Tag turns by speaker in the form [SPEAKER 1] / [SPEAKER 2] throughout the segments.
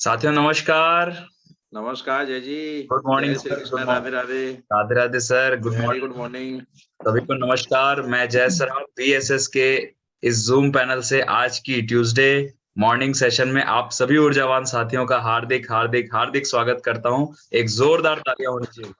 [SPEAKER 1] साथियों नमस्कार।
[SPEAKER 2] नमस्कार जय जी।
[SPEAKER 1] गुड मॉर्निंग
[SPEAKER 2] जय Shri
[SPEAKER 1] sir.
[SPEAKER 2] Krishna.
[SPEAKER 1] Good
[SPEAKER 2] Radhe
[SPEAKER 1] morning.
[SPEAKER 2] Radhe.
[SPEAKER 1] Radhe Radhe sir. Good
[SPEAKER 2] very
[SPEAKER 1] morning.
[SPEAKER 2] Good morning.
[SPEAKER 1] सभी को नमस्कार। मैं जय सराफ बीएसएस के इस जूम पैनल से आज की ट्यूसडे मॉर्निंग सेशन में आप सभी ऊर्जावान साथियों का हार्दिक हार्दिक हार्दिक स्वागत करता हूं। एक जोरदार तालियां होनी चाहिए।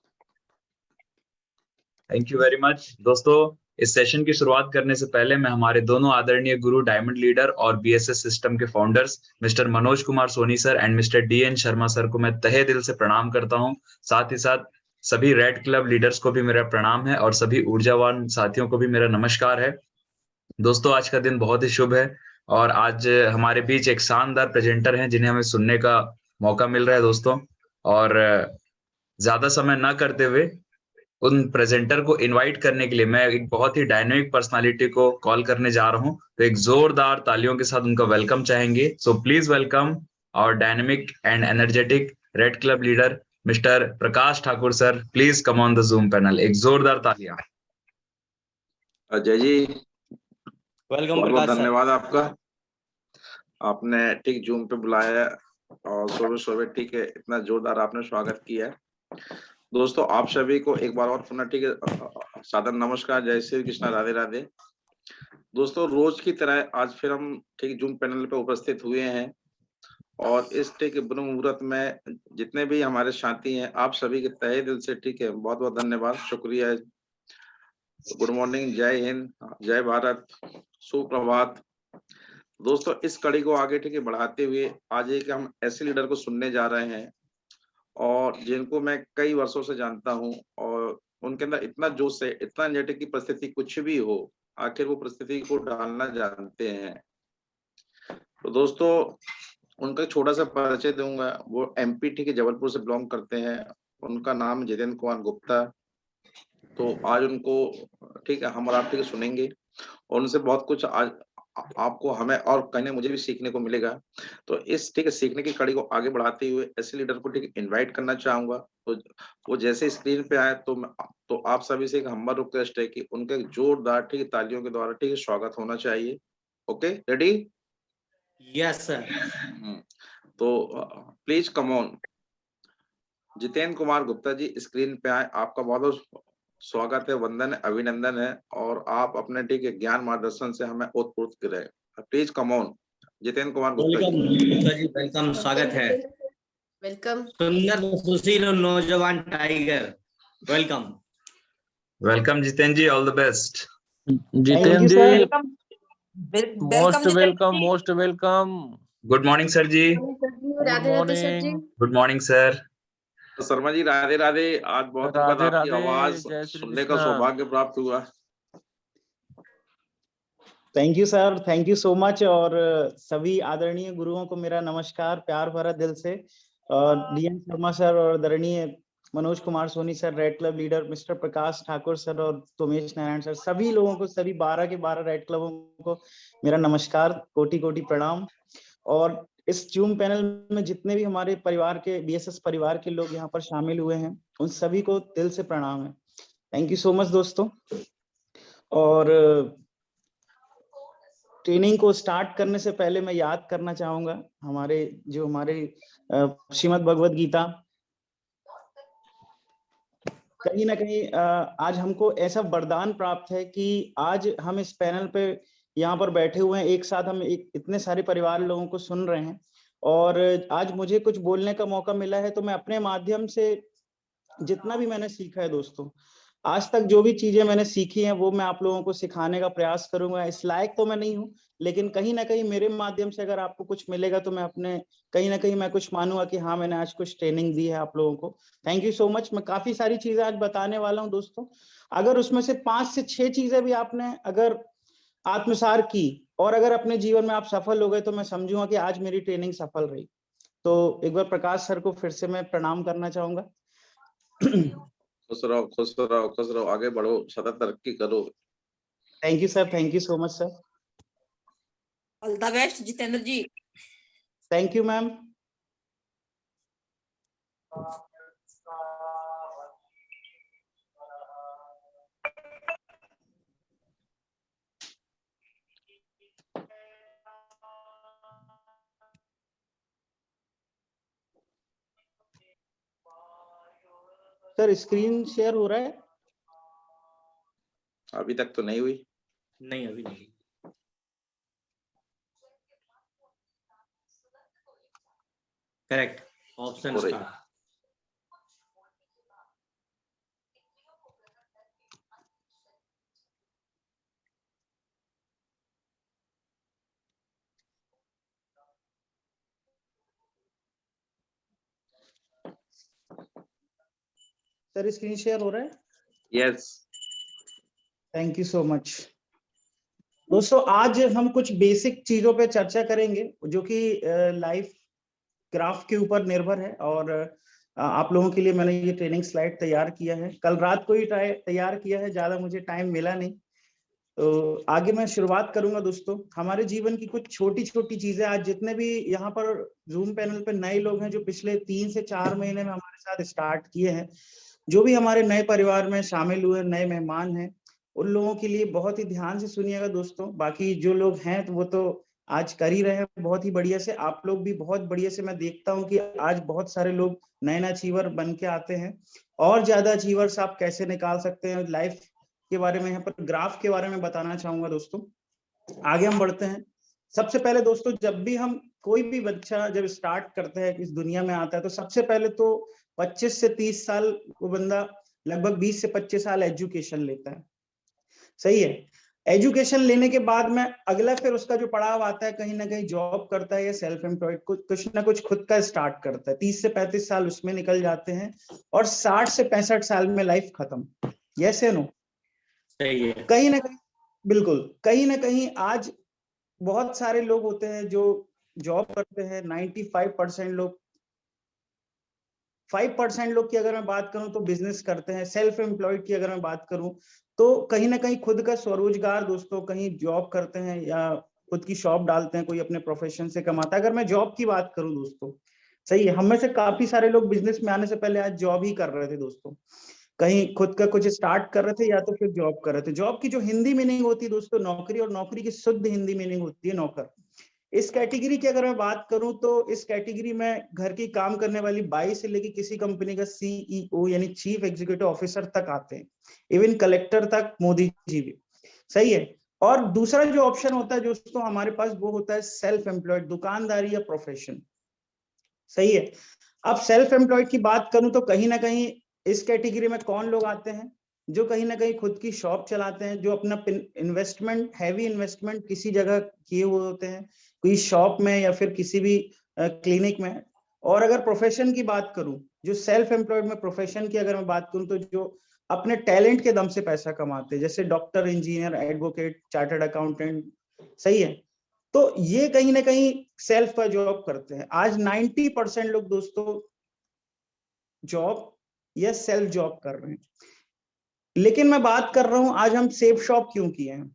[SPEAKER 1] थैंक यू वेरी मच दोस्तों। इस सेशन की शुरुआत करने से पहले मैं हमारे दोनों आदरणीय गुरु डायमंड लीडर और बीएसएस सिस्टम के founders mister Manoj Kumar Soni sir and mister DN Sharma sir को मैं तहे दिल से प्रणाम करता हूं। साथ ही साथ सभी रेड क्लब लीडर्स को भी मेरा प्रणाम है और सभी ऊर्जावान साथियों को भी मेरा नमस्कार है। दोस्तों आज का दिन बहुत ही शुभ है और आज हमारे बीच एक शानदार प्रेजेंटर हैं जिन्हें हमें सुनने का मौका मिल रहा है दोस्तों। और ज्यादा समय ना करते हुए उन प्रेजेंटर को इनवाइट करने के लिए मैं एक बहुत ही डायनेमिक पर्सनालिटी को कॉल करने जा रहा हूं। तो एक जोरदार तालियों के साथ उनका वेलकम चाहेंगे। So please welcome our dynamic and energetic red club leader mister Prakash Thakur sir. Please come on the Zoom panel. एक जोरदार तालियां।
[SPEAKER 2] जय जी।
[SPEAKER 3] वेलकम
[SPEAKER 2] बहुत बहुत
[SPEAKER 3] प्रकाश सर।
[SPEAKER 2] धन्यवाद आपका। आपने ठीक जूम पे बुलाया और सुबह सुबह ठीक है इतना जोरदार आपने स्वागत किया है। दोस्तों आप सभी को एक बार और पुनः ठीक है सादर नमस्कार। जय श्री कृष्णा। राधे राधे। दोस्तों रोज की तरह आज फिर हम ठीक जूम पैनल पे उपस्थित हुए हैं और इस ठीक ब्रह्म मुहूर्त में जितने भी हमारे साथी हैं आप सभी के तहे दिल से ठीक है बहुत बहुत धन्यवाद, शुक्रिया। गुड मॉर्निंग, जय हिंद, जय भारत, सुप्रभात। दोस्तों इस कड़ी को आगे ठीक है बढ़ाते हुए आज एक हम ऐसे लीडर को सुनने जा रहे हैं और जिनको मैं कई वर्षों से जानता हूं और उनके अंदर इतना जोश है, इतना एनर्जेटिक की परिस्थिति कुछ भी हो आखिर वो परिस्थिति को डालना जानते हैं। तो दोस्तों उनका छोटा सा परिचय दूंगा। वो एमपी ठीक है जबलपुर से बिलोंग करते हैं। उनका नाम जितेंद्र कुमार गुप्ता। तो आज उनको ठीक है हम और आप ठीक है सुनेंगे और उनसे बहुत कुछ आज आपको हमें और कहने मुझे भी सीखने को मिलेगा। तो इस ठीक है सीखने की कड़ी को आगे बढ़ाते हुए ऐसे लीडर को ठीक है इनवाइट करना चाहूंगा। तो वो जैसे स्क्रीन पे आए तो आप सभी से एक हम्बल रिक्वेस्ट है कि उनके जोरदार ठीक है तालियों के द्वारा ठीक है स्वागत होना चाहिए। Okay ready?
[SPEAKER 3] Yes sir.
[SPEAKER 2] तो please come on. Jitendra Kumar Gupta ji screen पे आए। आपका बहुत बहुत स्वागत है, वंदन है, अभिनंदन है और आप अपने ठीक है ज्ञान मार्गदर्शन से हमें ओतप्रोत करें। Please come on Jitendra Kumar Gupta
[SPEAKER 3] welcome
[SPEAKER 2] ji.
[SPEAKER 3] Gupta ji, welcome, स्वागत है।
[SPEAKER 4] वेलकम।
[SPEAKER 3] सुंदर सुशील और नौजवान tiger, welcome.
[SPEAKER 1] Welcome Jitendra ji, all the best.
[SPEAKER 5] Jitendra ji
[SPEAKER 4] most
[SPEAKER 5] welcome most welcome.
[SPEAKER 1] Good morning sir ji.
[SPEAKER 4] Radhe Radhe sir ji.
[SPEAKER 1] Good morning sir.
[SPEAKER 2] तो शर्मा जी राधे राधे। आज बहुत दिन बाद
[SPEAKER 5] राधे
[SPEAKER 2] आपकी
[SPEAKER 5] राधे,
[SPEAKER 2] आवाज
[SPEAKER 5] जय श्री
[SPEAKER 2] सुनने का
[SPEAKER 5] कृष्णा।
[SPEAKER 2] सौभाग्य प्राप्त हुआ।
[SPEAKER 6] Thank you sir, thank you so much. और सभी आदरणीय गुरुओं को मेरा नमस्कार प्यार भरा दिल से। और डीएन शर्मा सर और आदरणीय Manoj Kumar Soni sir, red club leader mister Prakash Thakur sir और तोमेश नारायण सर, सभी लोगों को, सभी 12 के 12 रेड क्लबों को मेरा नमस्कार, कोटि कोटि प्रणाम। और इस जूम पैनल में जितने भी हमारे परिवार के बीएसएस परिवार के लोग यहाँ पर शामिल हुए हैं उन सभी को दिल से प्रणाम है। थैंक यू सो मच दोस्तों। और ट्रेनिंग को स्टार्ट करने से पहले मैं याद करना चाहूंगा हमारे श्रीमद् भगवद गीता। कहीं ना कहीं आज हमको ऐसा वरदान प्राप्त है कि आज हम इस पैनल पे यहाँ पर बैठे हुए हैं, एक साथ हम इतने सारे परिवार लोगों को सुन रहे हैं और आज मुझे कुछ बोलने का मौका मिला है। तो मैं अपने माध्यम से जितना भी मैंने सीखा है दोस्तों, आज तक जो भी चीजें मैंने सीखी हैं वो मैं आप लोगों को सिखाने का प्रयास करूंगा। इस लायक तो मैं नहीं हूं, लेकिन कहीं ना कहीं मेरे माध्यम से अगर आपको कुछ मिलेगा तो मैं अपने कहीं ना कहीं मैं कुछ मानूंगा कि हाँ मैंने आज कुछ ट्रेनिंग दी है आप लोगों को। Thank you so much. मैं काफी सारी चीजें आज बताने वाला हूं दोस्तों। अगर उसमें से 5 से 6 चीजें भी आपने अगर आत्मसार की और अगर अपने जीवन में आप सफल हो गए तो मैं समझूंगा कि आज मेरी ट्रेनिंग सफल रही। तो एक बार प्रकाश सर को फिर से मैं प्रणाम करना चाहूंगा।
[SPEAKER 2] खुश रहो खुश रहो खुश रहो, आगे बढ़ो, सतत तरक्की करो।
[SPEAKER 6] Thank you sir, thank you so much sir.
[SPEAKER 4] All the best Jitendra ji.
[SPEAKER 6] Thank you ma'am. Sir screen share हो रहा है?
[SPEAKER 2] अभी तक तो नहीं हुई।
[SPEAKER 3] नहीं, अभी नहीं। करेक्ट, ऑप्शन
[SPEAKER 2] हो रही।
[SPEAKER 3] स्टार्ट।
[SPEAKER 6] सर स्क्रीन शेयर हो रहा है?
[SPEAKER 2] Yes.
[SPEAKER 6] Thank you so much. दोस्तों आज हम कुछ बेसिक चीजों पे चर्चा करेंगे जो कि लाइफ ग्राफ के ऊपर निर्भर है, और आप लोगों के लिए मैंने ये ट्रेनिंग स्लाइड तैयार किया है। कल रात को ही तैयार किया है, ज्यादा मुझे टाइम मिला नहीं, तो आगे मैं शुरुआत करूंगा। दोस्तों हमारे जीवन की कुछ छोटी छोटी चीजें, आज जितने भी यहाँ पर जूम पैनल पे नए लोग हैं जो पिछले 3 से 4 महीने में हमारे साथ स्टार्ट किए हैं, जो भी हमारे नए परिवार में शामिल हुए नए मेहमान हैं, उन लोगों के लिए बहुत ही ध्यान से सुनिएगा दोस्तों। बाकी जो लोग हैं तो वो तो आज कर ही रहे हैं बहुत ही बढ़िया से, आप लोग भी बहुत बढ़िया से। मैं देखता हूँ कि आज बहुत सारे लोग नए नए अचीवर बन के आते हैं, और ज्यादा अचीवर्स आप कैसे निकाल सकते हैं लाइफ के बारे में, यहाँ पर ग्राफ के बारे में बताना चाहूंगा दोस्तों। आगे हम बढ़ते हैं। सबसे पहले दोस्तों, जब भी हम कोई भी बच्चा जब स्टार्ट करता है, इस दुनिया में आता है, तो सबसे पहले तो 25 से 30 साल वो बंदा, लगभग 20 से 25 साल एजुकेशन लेता है। सही है। एजुकेशन लेने के बाद में अगला फिर उसका जो पड़ाव आता है, कहीं ना कहीं जॉब करता है या सेल्फ एम्प्लॉयड, कुछ ना कुछ खुद का स्टार्ट करता है। 30 से 35 साल उसमें निकल जाते हैं, और 60 से 65 साल में लाइफ खत्म। यस या नो?
[SPEAKER 3] सही है।
[SPEAKER 6] कहीं ना कहीं, बिल्कुल, कहीं ना कहीं आज बहुत सारे लोग होते हैं जो जॉब करते हैं। 95% लोग, 5% लोग की अगर मैं बात करूं तो बिजनेस करते हैं। सेल्फ एम्प्लॉयड की अगर मैं बात करूं तो कहीं ना कहीं खुद का स्वरोजगार दोस्तों, कहीं जॉब करते हैं या खुद की शॉप डालते हैं, कोई अपने प्रोफेशन से कमाता है। अगर मैं जॉब की बात करूं दोस्तों, सही है, हम में से काफी सारे लोग बिजनेस में आने से पहले आज जॉब ही कर रहे थे दोस्तों। कहीं खुद का कुछ स्टार्ट कर रहे थे या तो फिर जॉब कर रहे थे। जॉब की जो हिंदी मीनिंग होती है दोस्तों नौकरी, और नौकरी की शुद्ध हिंदी मीनिंग होती है नौकर। इस कैटेगरी की अगर मैं बात करूं तो इस कैटेगरी में घर की काम करने वाली बाई से लेके किसी कंपनी का सीईओ यानी चीफ एग्जीक्यूटिव ऑफिसर तक आते हैं, इवन कलेक्टर तक, मोदी जी भी। सही है। और दूसरा जो ऑप्शन होता है दोस्तों हमारे पास, वो होता है सेल्फ एम्प्लॉयड, दुकानदारी या प्रोफेशन। सही है। अब सेल्फ एम्प्लॉयड की बात करूं तो कहीं ना कहीं इस कैटेगरी में कौन लोग आते हैं, जो कहीं ना कहीं खुद की शॉप चलाते हैं, जो अपना इन्वेस्टमेंट, हैवी इन्वेस्टमेंट किसी जगह किए हुए होते हैं, कोई शॉप में या फिर किसी भी क्लिनिक में। और अगर प्रोफेशन की बात करूं, जो सेल्फ एम्प्लॉयड में प्रोफेशन की अगर मैं बात करूं, तो जो अपने टैलेंट के दम से पैसा कमाते हैं, जैसे doctor, engineer, advocate, chartered accountant. सही है। तो ये कहीं ना कहीं सेल्फ का जॉब करते हैं। आज 90% लोग दोस्तों जॉब या सेल्फ जॉब कर रहे हैं। लेकिन मैं बात कर रहा हूं, आज हम सेफ शॉप क्यों किए हैं?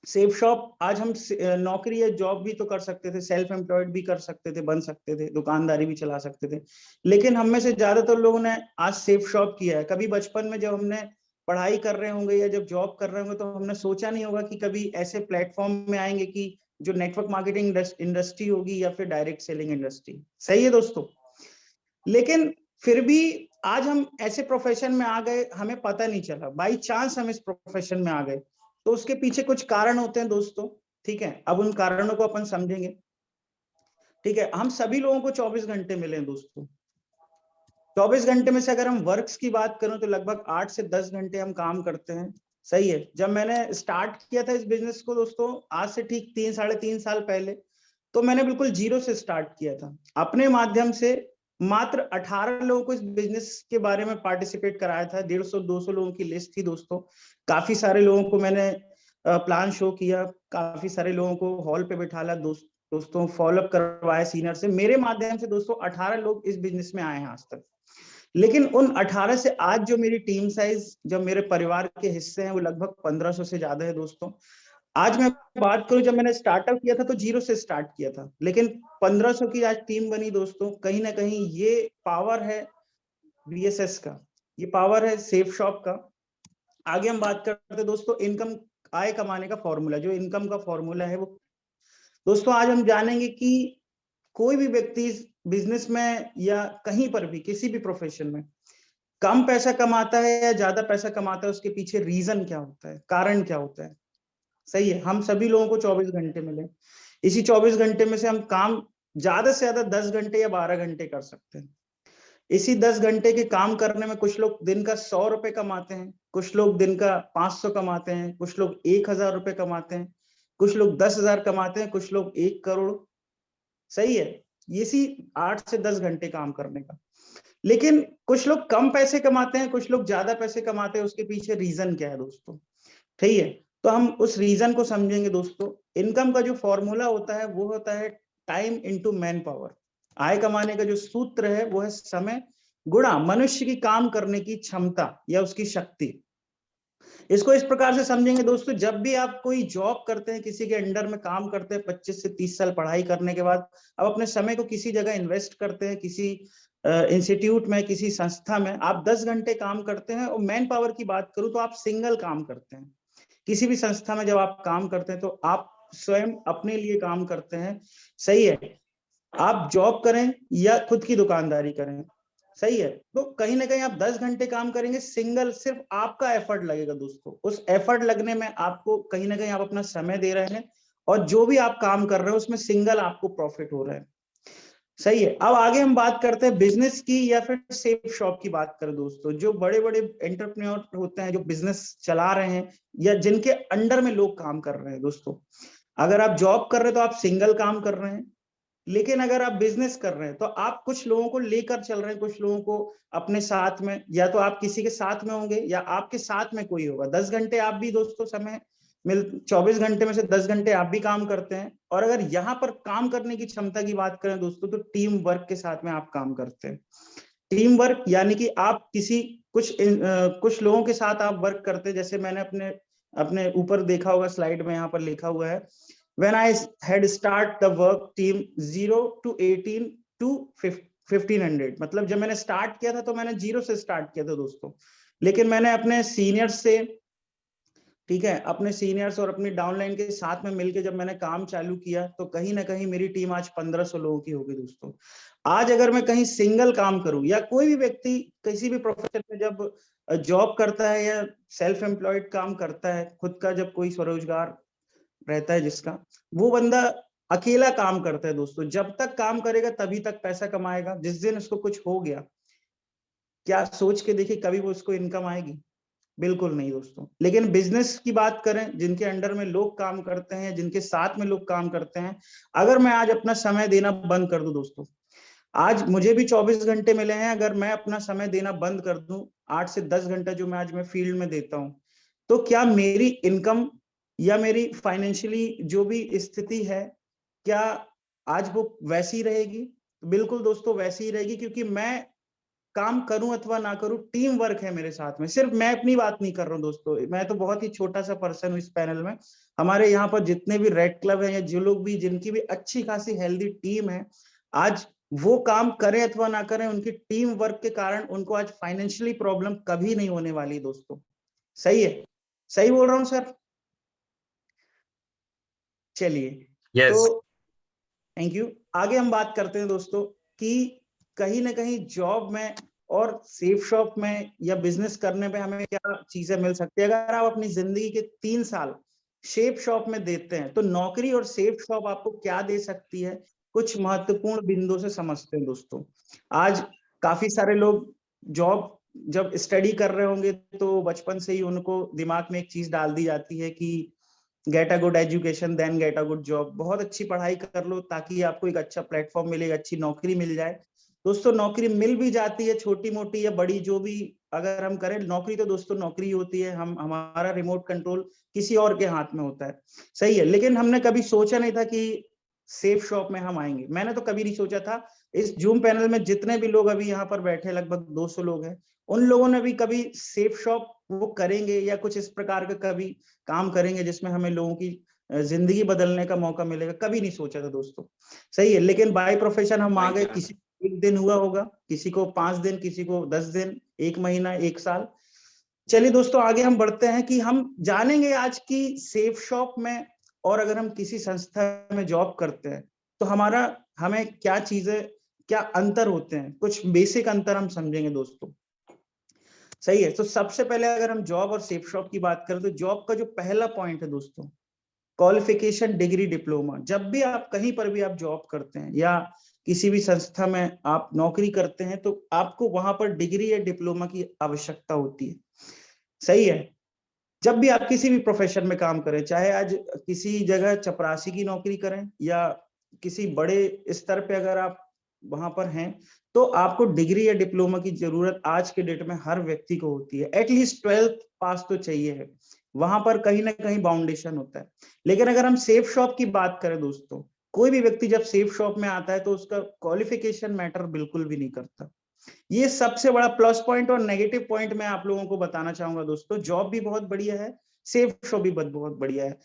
[SPEAKER 6] सेफ शॉप, आज हम नौकरी या जॉब भी तो कर सकते थे, सेल्फ एम्प्लॉयड भी कर सकते थे, बन सकते थे, दुकानदारी भी चला सकते थे। लेकिन हम में से ज्यादातर लोगों ने आज सेफ शॉप किया है। कभी बचपन में जब हमने पढ़ाई कर रहे होंगे या जब जॉब कर रहे होंगे, तो हमने सोचा नहीं होगा कि कभी ऐसे प्लेटफॉर्म में आएंगे कि जो नेटवर्क मार्केटिंग इंडस्ट्री होगी या फिर डायरेक्ट सेलिंग इंडस्ट्री। सही है दोस्तों। लेकिन फिर भी आज हम ऐसे प्रोफेशन में आ गए, हमें पता नहीं चला, बाई चांस हम इस प्रोफेशन में आ गए। तो उसके पीछे कुछ कारण होते हैं दोस्तों, ठीक है। अब उन कारणों को अपन समझेंगे, ठीक है। हम सभी लोगों को 24 घंटे मिले हैं दोस्तों। 24 घंटे में से अगर हम वर्क्स की बात करें तो लगभग 8 से 10 घंटे हम काम करते हैं। सही है। जब मैंने स्टार्ट किया था इस बिजनेस को दोस्तों, आज से ठीक 3-3.5 साल पहले, तो मैंने बिल्कुल जीरो से स्टार्ट किया था। अपने माध्यम से मात्र 18 लोगों को इस बिजनेस के बारे में पार्टिसिपेट कराया था। 150-200 लोगों की लिस्ट थी दोस्तों। काफी सारे लोगों को मैंने प्लान शो किया, काफी सारे लोगों को हॉल पे बिठाला, दोस्तों फॉलोअप करवाया सीनियर से। मेरे माध्यम से दोस्तों 18 लोग इस बिजनेस में आए हैं आज तक। लेकिन उन 18 से आज जो मेरी टीम साइज, जो मेरे परिवार के हिस्से हैं, वो लगभग 1500 से ज्यादा है दोस्तों। आज मैं बात करूं, जब मैंने स्टार्टअप किया था तो जीरो से स्टार्ट किया था, लेकिन 1500 की आज टीम बनी दोस्तों। कहीं ना कहीं ये पावर है बीएसएस का, ये पावर है सेफ शॉप का। आगे हम बात करते हैं दोस्तों इनकम, आय कमाने का फॉर्मूला। जो इनकम का फॉर्मूला है वो दोस्तों आज हम जानेंगे कि कोई भी व्यक्ति बिजनेस में या कहीं पर भी, किसी भी प्रोफेशन में, कम पैसा कमाता है या ज्यादा पैसा कमाता है, उसके पीछे रीजन क्या होता है, कारण क्या होता है। सही है, हम सभी लोगों को 24 घंटे मिले, इसी 24 घंटे में से हम काम ज्यादा से ज्यादा 10 घंटे या 12 घंटे कर सकते हैं। इसी 10 घंटे के काम करने में कुछ लोग दिन का 100 रुपए कमाते हैं, कुछ लोग दिन का 500 कमाते हैं, कुछ लोग 1000 रुपए कमाते हैं, कुछ लोग 10,000 कमाते हैं, कुछ लोग 1 करोड़। सही है, इसी 8 से 10 घंटे काम करने का। लेकिन कुछ लोग कम पैसे कमाते हैं, कुछ लोग ज्यादा पैसे कमाते हैं, उसके पीछे रीजन क्या है दोस्तों। ठीक है, तो हम उस रीजन को समझेंगे दोस्तों। इनकम का जो फॉर्मूला होता है वो होता है टाइम इनटू मैन पावर। आय कमाने का जो सूत्र है वो है समय गुणा मनुष्य की काम करने की क्षमता या उसकी शक्ति। इसको इस प्रकार से समझेंगे दोस्तों, जब भी आप कोई जॉब करते हैं, किसी के अंडर में काम करते हैं, 25 से 30 साल पढ़ाई करने के बाद आप अपने समय को किसी जगह इन्वेस्ट करते हैं, किसी इंस्टीट्यूट में, किसी संस्था में आप 10 घंटे काम करते हैं। और मैन पावर की बात करूं तो आप सिंगल काम करते हैं। किसी भी संस्था में जब आप काम करते हैं तो आप स्वयं अपने लिए काम करते हैं। सही है, आप जॉब करें या खुद की दुकानदारी करें। सही है, तो कहीं ना कहीं आप 10 घंटे काम करेंगे सिंगल, सिर्फ आपका एफर्ट लगेगा दोस्तों। उस एफर्ट लगने में आपको कहीं ना कहीं आप अपना समय दे रहे हैं, और जो भी आप काम कर रहे हैं उसमें सिंगल आपको प्रॉफिट हो रहा है। सही है, अब आगे हम बात करते हैं बिजनेस की या फिर सेफ शॉप की बात करें दोस्तों। जो बड़े बड़े एंटरप्रेन्योर होते हैं, जो बिजनेस चला रहे हैं या जिनके अंडर में लोग काम कर रहे हैं दोस्तों, अगर आप जॉब कर रहे हैं तो आप सिंगल काम कर रहे हैं, लेकिन अगर आप बिजनेस कर रहे हैं तो आप कुछ लोगों को लेकर चल रहे हैं, कुछ लोगों को अपने साथ में, या तो आप किसी के साथ में होंगे या आपके साथ में कोई होगा। 10 घंटे आप भी दोस्तों समय 24 घंटे में से 10 घंटे आप भी काम करते हैं। और अगर यहाँ पर काम करने की क्षमता की बात करें दोस्तों, तो टीम वर्क के साथ में आप काम करते हैं। टीम वर्क यानी कि आप कुछ लोगों के साथ आप वर्क करते हैं। जैसे मैंने अपने ऊपर देखा होगा, स्लाइड में यहाँ पर लिखा हुआ है, when I had start the work team 0 to 18 to 1500। मतलब जब मैंने स्टार्ट किया था तो मैंने 0 से स्टार्ट किया था दोस्तों, लेकिन मैंने अपने सीनियर्स से, ठीक है, अपने सीनियर्स और अपनी डाउनलाइन के साथ में मिलकर जब मैंने काम चालू किया तो कहीं ना कहीं मेरी टीम आज 1500 लोगों की हो गई दोस्तों। आज अगर मैं कहीं सिंगल काम करूं, या कोई भी व्यक्ति किसी भी प्रोफेशन में जब जॉब करता है या सेल्फ एम्प्लॉयड काम करता है, खुद का जब कोई स्वरोजगार रहता है जिसका, वो बंदा अकेला काम करता है दोस्तों। जब तक काम करेगा तभी तक पैसा कमाएगा। जिस दिन उसको कुछ हो गया, क्या सोच के देखिए कभी वो उसको इनकम आएगी? बिल्कुल नहीं दोस्तों। लेकिन बिजनेस की बात करें, जिनके अंडर में लोग काम करते हैं, जिनके साथ में लोग काम करते हैं, अगर मैं आज अपना समय देना बंद कर दूं दोस्तों, आज मुझे भी 24 घंटे मिले हैं, अगर मैं अपना समय देना बंद कर दूं, 8 से 10 घंटा जो मैं आज मैं फील्ड में देता हूं, तो क्या मेरी इनकम या मेरी फाइनेंशियली जो भी स्थिति है, क्या आज वो वैसी रहेगी? बिल्कुल दोस्तों वैसी ही रहेगी, क्योंकि मैं काम करूं अथवा ना करूं, टीम वर्क है मेरे साथ में। सिर्फ मैं अपनी बात नहीं कर रहा हूं दोस्तों, मैं तो बहुत ही छोटा सा पर्सन हूं इस पैनल में। हमारे यहाँ पर जितने भी रेड क्लब है, या जो लोग भी, जिनकी भी अच्छी खासी हेल्दी टीम है, आज वो काम करें अथवा ना करें, उनकी टीम वर्क के कारण उनको आज फाइनेंशियली प्रॉब्लम कभी नहीं होने वाली दोस्तों। सही है, सही बोल रहा हूँ सर? चलिए, तो थैंक यू। आगे हम बात करते हैं दोस्तों कि कहीं ना कहीं जॉब में और सेफ शॉप में या बिजनेस करने पे हमें क्या चीजें मिल सकती है। अगर आप अपनी जिंदगी के 3 साल सेफ शॉप में देते हैं तो नौकरी और सेफ शॉप आपको क्या दे सकती है, कुछ महत्वपूर्ण बिंदु से समझते हैं दोस्तों। आज काफी सारे लोग जॉब जब स्टडी कर रहे होंगे तो बचपन से ही उनको दिमाग में एक चीज डाल दी जाती है कि get a good education then get a good job. बहुत अच्छी पढ़ाई कर लो ताकि आपको एक अच्छा प्लेटफॉर्म मिले, अच्छी नौकरी मिल जाए। दोस्तों नौकरी मिल भी जाती है, छोटी मोटी या बड़ी, जो भी अगर हम करें, नौकरी तो दोस्तों नौकरी होती है। हमारा रिमोट कंट्रोल किसी और के हाथ में होता है। सही है, लेकिन हमने कभी सोचा नहीं था कि सेफ शॉप में हम आएंगे। मैंने तो कभी नहीं सोचा था। इस जूम पैनल में जितने भी लोग अभी यहाँ पर बैठे, लगभग 200 लोग हैं, उन लोगों ने भी कभी सेफ शॉप वो करेंगे या कुछ इस प्रकार का कभी काम करेंगे जिसमें हमें लोगों की जिंदगी बदलने का मौका मिलेगा, कभी नहीं सोचा था दोस्तों। सही है, लेकिन बाय प्रोफेशन हम आ गए। किसी को 1 दिन हुआ होगा, किसी को 5 दिन, किसी को 10 दिन, 1 महीना, 1 साल। चलिए दोस्तों आगे हम बढ़ते हैं कि हम जानेंगे आज की सेफ शॉप में, और अगर हम किसी संस्था में जॉब करते हैं तो हमें क्या चीजें, क्या अंतर होते हैं, कुछ बेसिक अंतर हम समझेंगे दोस्तों। सही है। तो सबसे पहले अगर हम जॉब और सेफ शॉप की बात करें तो जॉब का जो पहला पॉइंट है दोस्तों, क्वालिफिकेशन, डिग्री, डिप्लोमा। जब भी आप कहीं पर भी आप जॉब करते हैं या किसी भी संस्था में आप नौकरी करते हैं तो आपको वहां पर डिग्री या डिप्लोमा की आवश्यकता होती है। सही है। जब भी आप किसी भी प्रोफेशन में काम करें, चाहे आज किसी जगह चपरासी की नौकरी करें या किसी बड़े स्तर पे अगर आप वहां पर हैं, तो आपको डिग्री या डिप्लोमा की जरूरत आज के डेट में हर व्यक्ति को होती है। एटलीस्ट 12th पास तो चाहिए है, वहां पर कहीं ना कहीं बाउंडेशन होता है। लेकिन अगर हम सेफ शॉप की बात करें दोस्तों, कोई भी व्यक्ति जब सेफ शॉप में आता है तो उसका क्वालिफिकेशन मैटर बिल्कुल भी नहीं करता। ये सबसे बड़ा प्लस पॉइंट और नेगेटिव पॉइंट मैं आप लोगों को बताना चाहूंगा दोस्तों। जॉब भी बहुत बढ़िया है, सेफ शॉप भी बहुत बढ़िया है।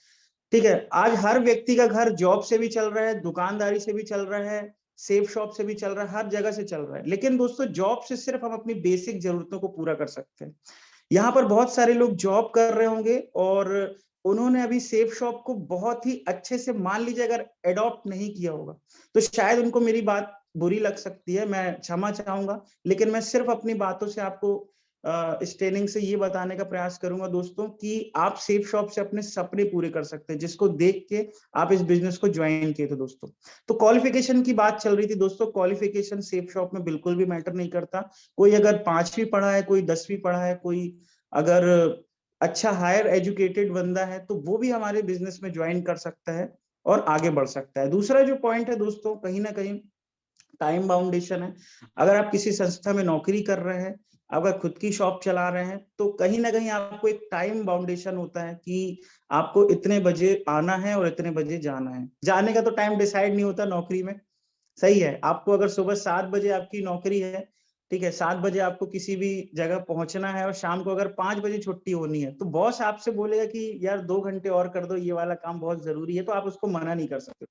[SPEAKER 6] ठीक है, आज हर व्यक्ति का घर जॉब से भी चल रहा है, दुकानदारी से भी चल रहा है, सेफ शॉप से भी चल रहा है, हर जगह से चल रहा है। लेकिन दोस्तों जॉब से सिर्फ हम अपनी बेसिक जरूरतों को पूरा कर सकते हैं। यहाँ पर बहुत सारे लोग जॉब कर रहे होंगे और उन्होंने अभी सेफ शॉप को बहुत ही अच्छे से, मान लीजिए अगर एडॉप्ट नहीं किया होगा, तो शायद उनको मेरी बात बुरी लग सकती है, मैं क्षमा चाहूंगा। लेकिन मैं सिर्फ अपनी बातों से आपको इस ट्रेनिंग से ये बताने का प्रयास करूंगा दोस्तों कि आप सेफ शॉप से अपने सपने पूरे कर सकते हैं, जिसको देख के आप इस बिजनेस को ज्वाइन किए थे दोस्तों। तो क्वालिफिकेशन की बात चल रही थी दोस्तों। क्वालिफिकेशन सेफ शॉप में बिल्कुल भी मैटर नहीं करता। कोई अगर 5वीं पढ़ा है, कोई 10वीं पढ़ा है, कोई अगर अच्छा हायर एजुकेटेड बंदा है, तो वो भी हमारे बिजनेस में ज्वाइन कर सकता है और आगे बढ़ सकता है। दूसरा जो पॉइंट है दोस्तों, कहीं ना कहीं टाइम बाउंडेशन है। अगर आप किसी संस्था में नौकरी कर रहे हैं, अगर खुद की शॉप चला रहे हैं, तो कहीं ना कहीं आपको एक टाइम बाउंडेशन होता है कि आपको इतने बजे आना है और इतने बजे जाना है। जाने का तो टाइम डिसाइड नहीं होता नौकरी में। सही है। आपको अगर सुबह 7 बजे आपकी नौकरी है, ठीक है, 7 बजे आपको किसी भी जगह पहुंचना है और शाम को अगर 5 बजे छुट्टी होनी है, तो बॉस आपसे बोलेगा कि यार 2 घंटे और कर दो, ये वाला काम बहुत जरूरी है, तो आप उसको मना नहीं कर सकते।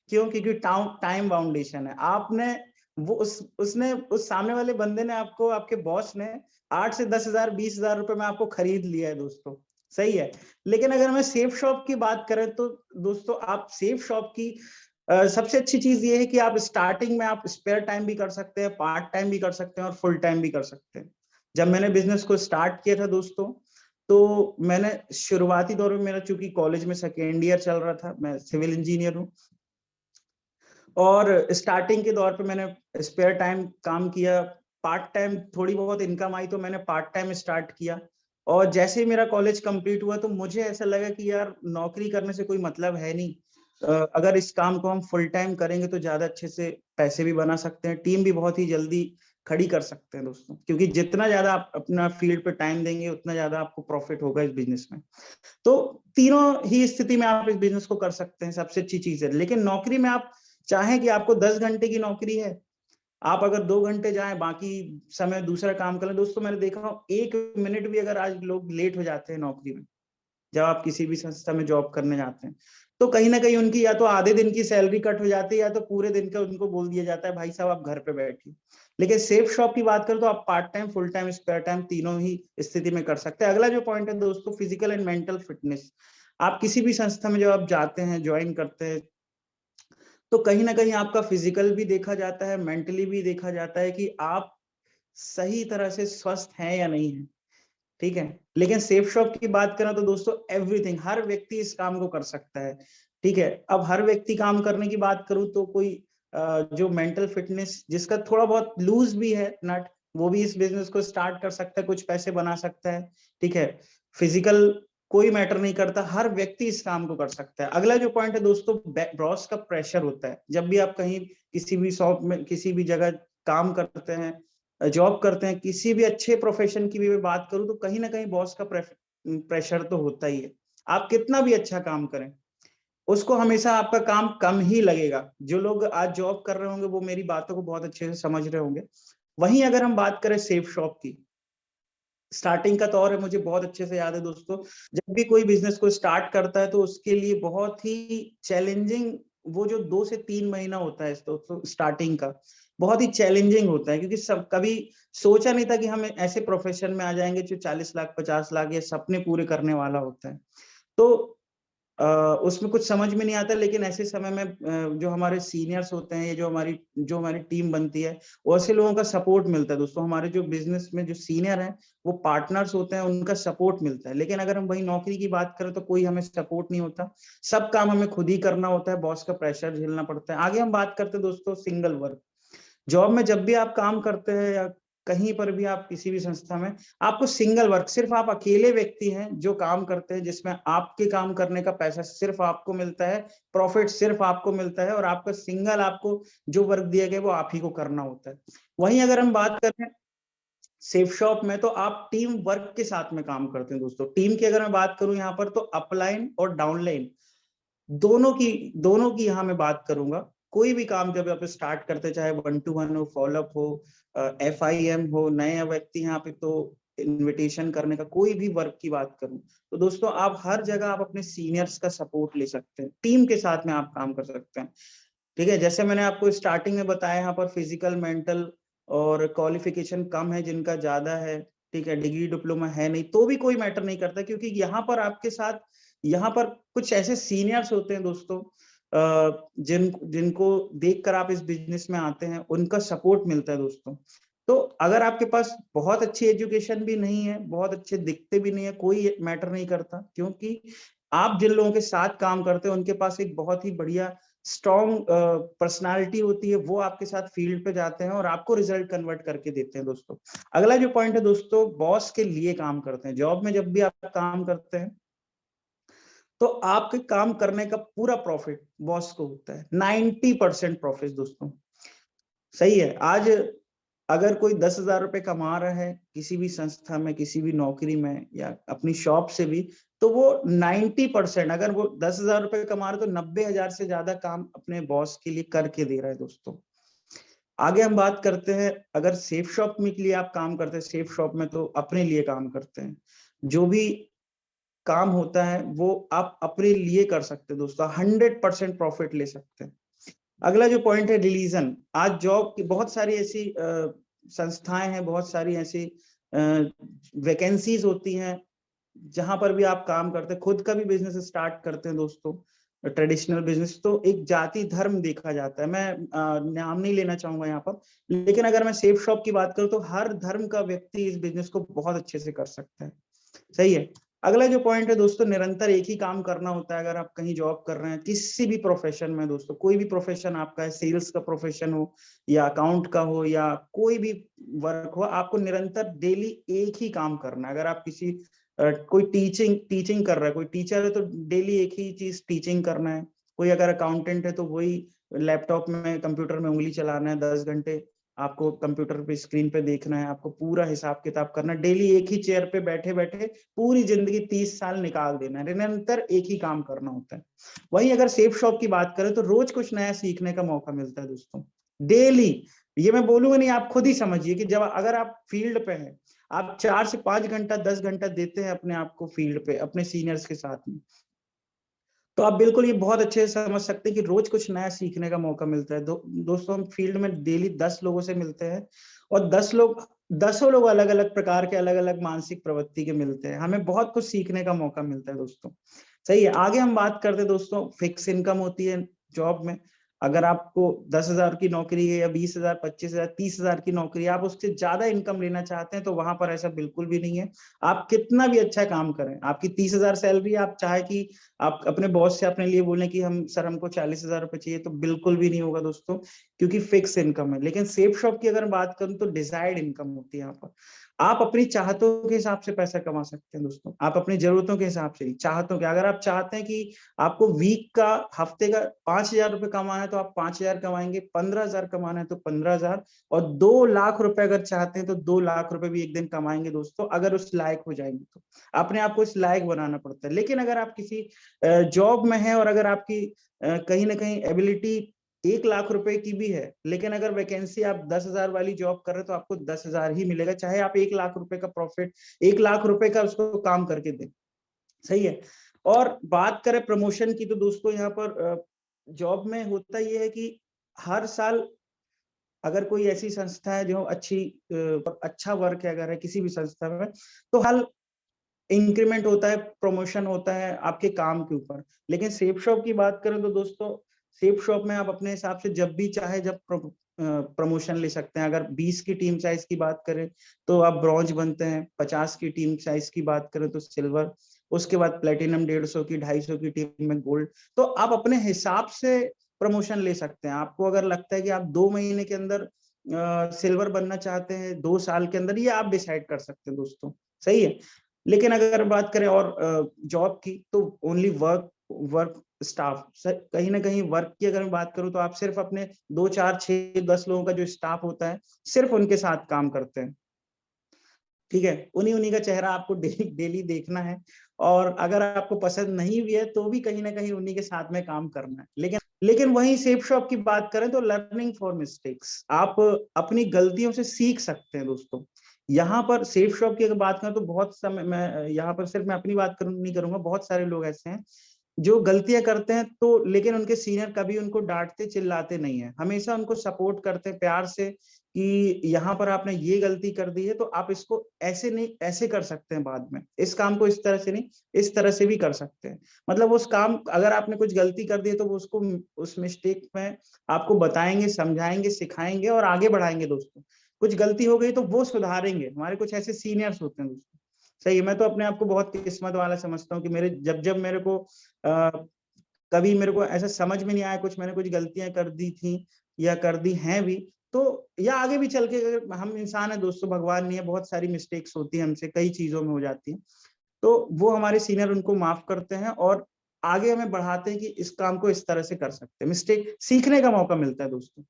[SPEAKER 6] क्यों? क्योंकि टाइम बाउंडेशन है। आपने वो उसने उस सामने वाले बंदे ने आपको, आपके बॉस ने 8 से 10,000 20,000 रुपए में आपको खरीद लिया है दोस्तों। सही है। लेकिन अगर हमें सेफ शॉप की बात करें तो दोस्तों, आप सेफ शॉप की सबसे अच्छी चीज ये है कि आप स्टार्टिंग में आप स्पेयर टाइम भी कर सकते हैं, पार्ट टाइम भी कर सकते हैं और फुल टाइम भी कर सकते हैं। जब मैंने बिजनेस को स्टार्ट किया था दोस्तों, तो मैंने शुरुआती दौर में, मेरा चूंकि कॉलेज में सेकेंड ईयर चल रहा था, मैं सिविल इंजीनियर हूँ, और स्टार्टिंग के दौर पे मैंने स्पेयर टाइम काम किया, पार्ट टाइम थोड़ी बहुत इनकम आई तो मैंने पार्ट टाइम स्टार्ट किया। और जैसे ही मेरा कॉलेज कंप्लीट हुआ तो मुझे ऐसा लगा कि यार नौकरी करने से कोई मतलब है नहीं, अगर इस काम को हम फुल टाइम करेंगे तो ज्यादा अच्छे से पैसे भी बना सकते हैं, टीम भी बहुत ही जल्दी खड़ी कर सकते हैं दोस्तों। क्योंकि जितना ज्यादा आप अपना फील्ड पे टाइम देंगे उतना ज्यादा आपको प्रॉफिट होगा इस बिजनेस में। तो तीनों ही स्थिति में आप इस बिजनेस को कर सकते हैं, सबसे अच्छी चीज है। लेकिन नौकरी में आप चाहें कि आपको 10 घंटे की नौकरी है, आप अगर 2 घंटे जाएं, बाकी समय दूसरा काम करें। दोस्तों मैंने देखा 1 मिनट भी अगर आज लोग लेट हो जाते हैं नौकरी में, जब आप किसी भी संस्था में जॉब करने जाते हैं, तो कहीं ना कहीं उनकी या तो आधे दिन की सैलरी कट हो जाती है या तो पूरे दिन का उनको बोल दिया जाता है भाई साहब आप घर पे बैठिए। लेकिन सेफ शॉप की बात करें तो आप part time, full time, spare time तीनों ही स्थिति में कर सकते हैं। अगला जो पॉइंट है दोस्तों, फिजिकल एंड मेंटल फिटनेस। आप किसी भी संस्था में जब आप जाते हैं, ज्वाइन करते हैं, तो कहीं ना कहीं आपका फिजिकल भी देखा जाता है, मेंटली भी देखा जाता है कि आप सही तरह से स्वस्थ हैं या नहीं है। ठीक है। लेकिन सेफ शॉप की बात करें तो दोस्तों एवरीथिंग, हर व्यक्ति इस काम को कर सकता है। ठीक है। अब हर व्यक्ति काम करने की बात करूं तो कोई जो मेंटल फिटनेस जिसका थोड़ा बहुत लूज भी है नट, वो भी इस बिजनेस को स्टार्ट कर सकता है, कुछ पैसे बना सकता है। ठीक है। फिजिकल कोई मैटर नहीं करता, हर व्यक्ति इस काम को कर सकता है। अगला जो पॉइंट है दोस्तों, बॉस का प्रेशर होता है। जब भी आप कहीं किसी भी शॉप में, किसी भी जगह काम करते हैं, जॉब करते हैं, किसी भी अच्छे प्रोफेशन की भी मैं बात करूं, तो कहीं ना कहीं बॉस का प्रेशर तो होता ही है। आप कितना भी अच्छा काम करें, उसको हमेशा आपका काम कम ही लगेगा। जो लोग आज जॉब कर रहे होंगे वो मेरी बातों को बहुत अच्छे से समझ रहे होंगे। वहीं अगर हम बात करें सेफ शॉप की, स्टार्टिंग का दौर है, मुझे बहुत अच्छे से याद है दोस्तों, जब भी कोई बिजनेस को स्टार्ट करता है तो उसके लिए बहुत ही चैलेंजिंग, वो जो 2 से 3 महीना होता है दोस्तों स्टार्टिंग का, बहुत ही चैलेंजिंग होता है। क्योंकि सब कभी सोचा नहीं था कि हम ऐसे प्रोफेशन में आ जाएंगे जो 40 लाख 50 लाख ये सपने पूरे करने वाला होता है। तो उसमें कुछ समझ में नहीं आता, लेकिन ऐसे समय में जो हमारे सीनियर्स होते हैं, जो हमारी टीम बनती है, वैसे लोगों का सपोर्ट मिलता है दोस्तों। हमारे जो बिजनेस में जो सीनियर हैं, वो पार्टनर्स होते हैं, उनका सपोर्ट मिलता है। लेकिन अगर हम वही नौकरी की बात करें तो कोई हमें सपोर्ट नहीं होता, सब काम हमें खुद ही करना होता है, बॉस का प्रेशर झेलना पड़ता है। आगे हम बात करते हैं दोस्तों सिंगल वर्क। जॉब में जब भी आप काम करते हैं या कहीं पर भी आप किसी भी संस्था में, आपको सिंगल वर्क, सिर्फ आप अकेले व्यक्ति हैं जो काम करते हैं, जिसमें आपके काम करने का पैसा सिर्फ आपको मिलता है, प्रॉफिट सिर्फ आपको मिलता है, और आपका सिंगल, आपको जो वर्क दिया गया वो आप ही को करना होता है। वहीं अगर हम बात करें सेफ शॉप में, तो आप टीम वर्क के साथ में काम करते हैं दोस्तों। टीम की अगर मैं बात करूं यहाँ पर, तो अपलाइन और डाउनलाइन दोनों की यहाँ मैं बात करूंगा। कोई भी काम जब आप स्टार्ट करते, चाहे 1-to-1 हो, फॉलोअप हो, FIM हो, नए व्यक्ति यहाँ पे, तो इनविटेशन करने का, कोई भी वर्क की बात करूं, तो दोस्तों आप हर जगह आप अपने सीनियर्स का सपोर्ट ले सकते हैं, टीम के साथ में आप काम कर सकते हैं। ठीक है, जैसे मैंने आपको स्टार्टिंग में बताया, यहाँ पर फिजिकल, मेंटल और क्वालिफिकेशन कम है, जिनका ज्यादा है, ठीक है, डिग्री डिप्लोमा है नहीं, तो भी कोई मैटर नहीं करता, क्योंकि यहाँ पर आपके साथ, यहाँ पर कुछ ऐसे सीनियर्स होते हैं दोस्तों, जिनको देखकर आप इस बिजनेस में आते हैं, उनका सपोर्ट मिलता है दोस्तों। तो अगर आपके पास बहुत अच्छी एजुकेशन भी नहीं है, बहुत अच्छे दिखते भी नहीं है, कोई मैटर नहीं करता, क्योंकि आप जिन लोगों के साथ काम करते हैं, उनके पास एक बहुत ही बढ़िया स्ट्रॉन्ग पर्सनालिटी होती है, वो आपके साथ फील्ड पे जाते हैं और आपको रिजल्ट कन्वर्ट करके देते हैं दोस्तों। अगला जो पॉइंट है दोस्तों, बॉस के लिए काम करते हैं। जॉब में जब भी आप काम करते हैं, तो आपके काम करने का पूरा प्रॉफिट बॉस को होता है, 90% प्रॉफिट दोस्तों। सही है, आज अगर कोई 10,000 रुपए कमा रहा है किसी भी संस्था में, किसी भी नौकरी में, या अपनी शॉप से भी, तो वो 90%, अगर वो 10,000 रुपए कमा रहे, तो 90,000 से ज्यादा काम अपने बॉस के लिए करके दे रहा है दोस्तों। आगे हम बात करते हैं, अगर सेफ शॉप में के लिए आप काम करते हैं, सेफ शॉप में तो अपने लिए काम करते हैं, जो भी काम होता है वो आप अपने लिए कर सकते हैं दोस्तों, 100% प्रॉफिट ले सकते हैं। अगला जो पॉइंट है रिलीजन। आज जॉब की बहुत सारी ऐसी संस्थाएं हैं, बहुत सारी ऐसी वैकेंसीज होती हैं, जहां पर भी आप काम करते हैं, खुद का भी बिजनेस स्टार्ट करते हैं दोस्तों, ट्रेडिशनल बिजनेस, तो एक जाति धर्म देखा जाता है। मैं नाम नहीं लेना चाहूंगा यहाँ पर, लेकिन अगर मैं सेफ शॉप की बात करूं, तो हर धर्म का व्यक्ति इस बिजनेस को बहुत अच्छे से कर सकता है। सही है। अगला जो पॉइंट है दोस्तों, निरंतर एक ही काम करना होता है। अगर आप कहीं जॉब कर रहे हैं, किसी भी प्रोफेशन में दोस्तों, कोई भी प्रोफेशन आपका है, सेल्स का प्रोफेशन हो या अकाउंट का हो या कोई भी वर्क हो, आपको निरंतर डेली एक ही काम करना है। अगर आप किसी कोई टीचिंग कर रहा है, कोई टीचर है, तो डेली एक ही चीज टीचिंग करना है। कोई अगर अकाउंटेंट है, तो वही लैपटॉप में, कंप्यूटर में उंगली चलाना है, 10 घंटे आपको कंप्यूटर पे, स्क्रीन पे देखना है, आपको पूरा हिसाब किताब करना, डेली एक ही चेयर पे बैठे बैठे पूरी जिंदगी 30 साल निकाल देना है, निरंतर एक ही काम करना होता है। वहीं अगर सेफ शॉप की बात करें, तो रोज कुछ नया सीखने का मौका मिलता है दोस्तों, डेली। ये मैं बोलूंगा नहीं, आप खुद ही समझिए कि जब अगर आप फील्ड पे हैं, आप 4 से 5 घंटा, 10 घंटा देते हैं अपने आप को फील्ड पे, अपने सीनियर्स के साथ में, तो आप बिल्कुल ये बहुत अच्छे से समझ सकते हैं कि रोज कुछ नया सीखने का मौका मिलता है। दोस्तों हम फील्ड में डेली 10 लोगों से मिलते हैं, और 10 लोग अलग अलग प्रकार के, अलग अलग मानसिक प्रवृत्ति के मिलते हैं, हमें बहुत कुछ सीखने का मौका मिलता है दोस्तों। सही है। आगे हम बात करते हैं दोस्तों, फिक्स इनकम होती है जॉब में। अगर आपको 10,000 की नौकरी है, या 20,000, 25,000, 30,000 की नौकरी है, आप उससे ज्यादा इनकम लेना चाहते हैं, तो वहां पर ऐसा बिल्कुल भी नहीं है। आप कितना भी अच्छा काम करें, आपकी 30,000 सैलरी, आप चाहे कि आप अपने बॉस से अपने लिए बोलें कि हम सर हमको 40,000 रुपए चाहिए, तो बिल्कुल भी नहीं होगा दोस्तों, क्योंकि फिक्स इनकम है। लेकिन सेफ शॉप की अगर बात करूं, तो डिजायर्ड इनकम होती है। यहाँ पर आप अपनी चाहतों के हिसाब से पैसा कमा सकते हैं दोस्तों, आप अपनी जरूरतों के हिसाब से, चाहतों के। अगर आप चाहते हैं कि आपको वीक का, हफ्ते का 5,000 रुपए कमाना है, तो आप 5,000 कमाएंगे, 15,000 कमाना है तो 15,000, और 2 लाख रुपए अगर चाहते हैं, तो 2 लाख रुपए भी एक दिन कमाएंगे दोस्तों, अगर उस लायक हो जाएंगे तो। अपने आप को इस लायक बनाना पड़ता है। लेकिन अगर आप किसी जॉब में है, और अगर आपकी कहीं ना कहीं एबिलिटी 1 लाख रुपए की भी है, लेकिन अगर वैकेंसी आप 10,000 वाली जॉब कर रहे हो, तो आपको 10,000 ही मिलेगा, चाहे आप 1 लाख रुपए का प्रॉफिट, 1 लाख रुपए का उसको काम करके दें। सही है। और बात करें प्रमोशन की, तो दोस्तों यहाँ पर जॉब में होता ये है कि हर साल, अगर कोई ऐसी संस्था है जो अच्छा वर्क है, अगर है किसी भी संस्था में, तो हर इंक्रीमेंट होता है, प्रमोशन होता है आपके काम के ऊपर। लेकिन सेफ शॉप की बात करें तो दोस्तों, सेफ शॉप में आप अपने हिसाब से जब भी चाहे जब प्रमोशन ले सकते हैं। अगर 20 की टीम साइज की बात करें तो आप ब्रॉन्ज बनते हैं, 50 की टीम साइज की बात करें तो सिल्वर, उसके बाद प्लेटिनम 150 की 250 की टीम में गोल्ड। तो आप अपने हिसाब से प्रमोशन ले सकते हैं। आपको अगर लगता है कि आप 2 महीने के अंदर सिल्वर बनना चाहते हैं, 2 साल के अंदर, ये आप डिसाइड कर सकते हैं दोस्तों, सही है। लेकिन अगर बात करें और जॉब की, तो ओनली वर्क स्टाफ, कहीं ना कहीं वर्क की अगर मैं बात करूं तो आप सिर्फ अपने 2, 4, 6, 10 लोगों का जो स्टाफ होता है, सिर्फ उनके साथ काम करते हैं, ठीक है। उन्हीं का चेहरा आपको डेली देखना है, और अगर आपको पसंद नहीं भी है तो भी कहीं ना कहीं उन्हीं के साथ में काम करना है। लेकिन वहीं सेफ शॉप की बात करें तो लर्निंग फॉर मिस्टेक्स, आप अपनी गलतियों से सीख सकते हैं दोस्तों। यहाँ पर सेफ शॉप की अगर बात करें तो बहुत समय, मैं यहाँ पर सिर्फ मैं अपनी बात नहीं करूंगा, बहुत सारे लोग ऐसे हैं जो गलतियां करते हैं, तो लेकिन उनके सीनियर कभी उनको डांटते चिल्लाते नहीं है, हमेशा उनको सपोर्ट करते हैं प्यार से कि यहाँ पर आपने ये गलती कर दी है तो आप इसको ऐसे नहीं, ऐसे कर सकते हैं, बाद में इस काम को इस तरह से नहीं, इस तरह से भी कर सकते हैं। मतलब उस काम, अगर आपने कुछ गलती कर दी है तो वो उसको, उस मिस्टेक में आपको बताएंगे, समझाएंगे, सिखाएंगे और आगे बढ़ाएंगे दोस्तों। कुछ गलती हो गई तो वो सुधारेंगे, हमारे कुछ ऐसे सीनियर्स होते हैं दोस्तों, सही है। मैं तो अपने आप को बहुत किस्मत वाला समझता हूँ कि मेरे जब मेरे को कभी मेरे को ऐसा समझ में नहीं आया, कुछ मैंने कुछ गलतियां कर दी थी या कर दी हैं भी, तो या आगे भी चल के, अगर हम इंसान है दोस्तों, भगवान नहीं है, बहुत सारी मिस्टेक्स होती है हमसे, कई चीजों में हो जाती है, तो वो हमारे सीनियर उनको माफ करते हैं और आगे हमें बढ़ाते हैं कि इस काम को इस तरह से कर सकते हैं। मिस्टेक सीखने का मौका मिलता है दोस्तों।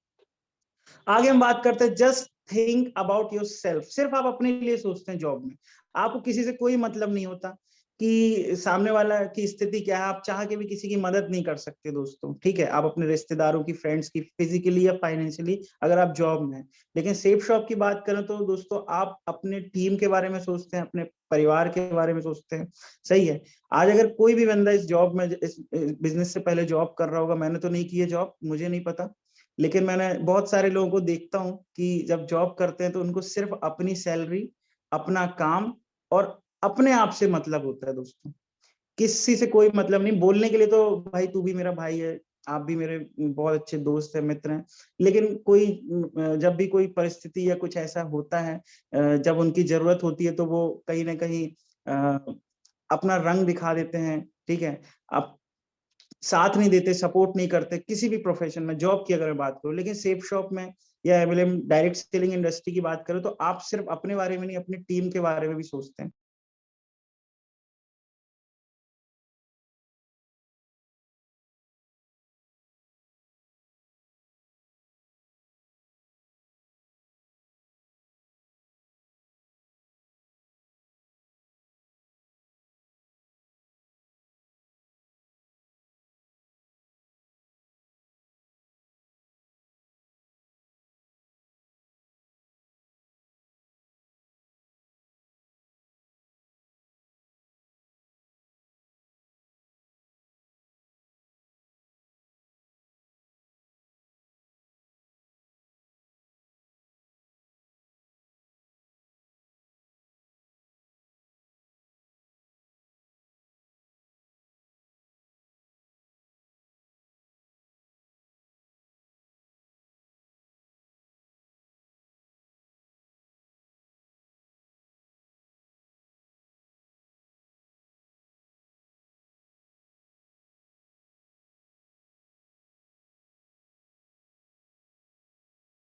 [SPEAKER 6] आगे हम बात करते हैं just think about your self. सिर्फ आप अपने लिए सोचते हैं जॉब में, आपको किसी से कोई मतलब नहीं होता कि सामने वाला की स्थिति क्या है, आप चाह के भी किसी की मदद नहीं कर सकते दोस्तों, ठीक है। आप अपने रिश्तेदारों की, फ्रेंड्स की, फिजिकली या फाइनेंशियली, अगर आप जॉब में हैं। लेकिन सेफ शॉप की बात करें तो दोस्तों, आप अपने टीम के बारे में सोचते हैं, अपने परिवार के बारे में सोचते हैं, सही है। आज अगर कोई भी बंदा इस जॉब में, इस बिजनेस से पहले जॉब कर रहा होगा, मैंने तो नहीं की है जॉब, मुझे नहीं पता, लेकिन मैंने बहुत सारे लोगों को देखता हूँ कि जब जॉब करते हैं तो उनको सिर्फ अपनी सैलरी, अपना काम और अपने आप से मतलब होता है दोस्तों, किसी से कोई मतलब नहीं। बोलने के लिए तो भाई तू भी मेरा भाई है, आप भी मेरे बहुत अच्छे दोस्त हैं, मित्र हैं, लेकिन कोई जब भी कोई परिस्थिति या कुछ ऐसा होता है, जब उनकी जरूरत होती है, तो वो कहीं ना कहीं अपना रंग दिखा देते हैं, ठीक है। आप साथ नहीं देते, सपोर्ट नहीं करते किसी भी प्रोफेशन में, जॉब की अगर मैं बात करूं। लेकिन सेफ शॉप में या डायरेक्ट सेलिंग इंडस्ट्री की बात करें तो आप सिर्फ अपने बारे में नहीं, अपनी टीम के बारे में भी सोचते हैं।